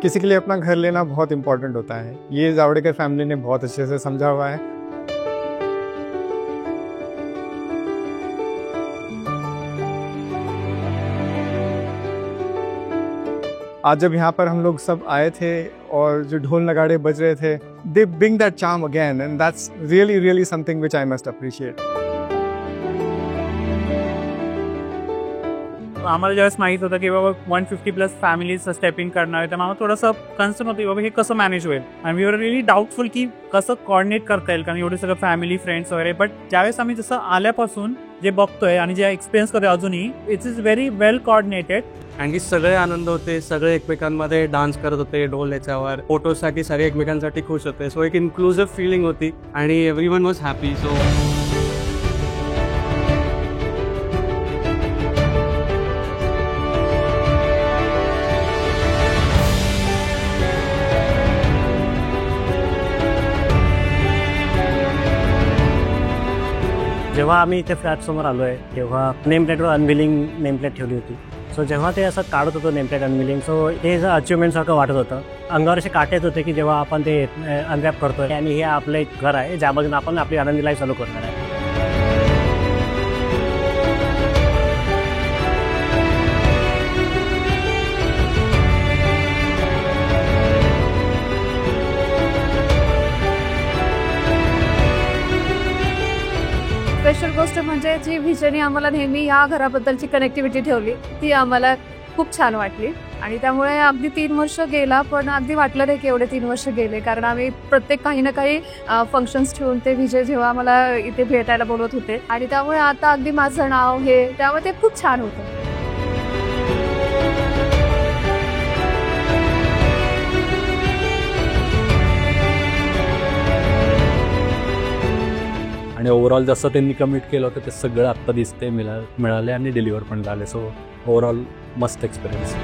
किसी के लिए अपना घर लेना बहुत इंपॉर्टेंट होता है। ये जावड़ेकर फैमिली ने बहुत अच्छे से समझा हुआ है। आज जब यहाँ पर हम लोग सब आए थे और जो ढोल नगाड़े बज रहे थे, they bring that charm again and that's really something which I must appreciate. आम्हाला ज्यावेळेस माहित होतं की बाबा 150+ फॅमिलीज स्टेपिंग करणार आहे, तर आम्हाला थोडंसं कन्सर्न होतं की बाबा हे कसं मॅनेज होईल. आणि वी वर रिअली डाऊटफुल की कसं कॉर्डिनेट करता येईल, कारण एवढे सगळं फॅमिली फ्रेंड्स वगैरे. बट ज्यावेळेस आम्ही जसं आल्यापासून जे बघतोय आणि जे एक्सपिरियन्स करतोय अजूनही, it's is very well coordinated. कारण की सगळे आनंद होते, सगळे एकमेकांमध्ये डान्स करत होते ढोल याच्यावर, फोटोसाठी सगळे एकमेकांसाठी खुश होते. सो एक इन्क्लुझिव्ह फिलिंग होती आणि एव्हरीवन वॉज हॅपी. सो जेव्हा आम्ही इथे फ्लॅटसमोर आलो आहे तेव्हा नेमप्लेटवर अनविलिंग नेमप्लेट ठेवली होती. सो जेव्हा ते असं काढत होतं नेमप्लेट अनविलिंग, सो ते अचिव्हमेंटसारखं वाटत होतं. अंगावर असे काटे येत होते की जेव्हा आपण ते अनरॅप करतोय आणि हे आपलं एक घर आहे ज्यामधून आपण आपली आनंदी लाईफ चालू करणार आहे. स्पेशल गोष्ट म्हणजे जी विजयने आम्हाला नेहमी या घराबद्दलची कनेक्टिव्हिटी ठेवली, ती आम्हाला खूप छान वाटली. आणि त्यामुळे अगदी 3 वर्ष गेला, पण अगदी वाटलं नाही की एवढे 3 वर्ष गेले, कारण आम्ही प्रत्येक काही ना काही फंक्शन्स ठेवून ते विजय जेव्हा आम्हाला इथे भेटायला बोलवत होते. आणि त्यामुळे आता अगदी माझं नाव हे त्यामुळे ते खूप छान होतं. आणि ओव्हरऑल जसं त्यांनी कमिट केलं होतं ते सगळं आत्ता दिसते मिळाले आणि डिलिव्हर पण झाले. सो ओव्हरऑल मस्त एक्सपिरियन्स.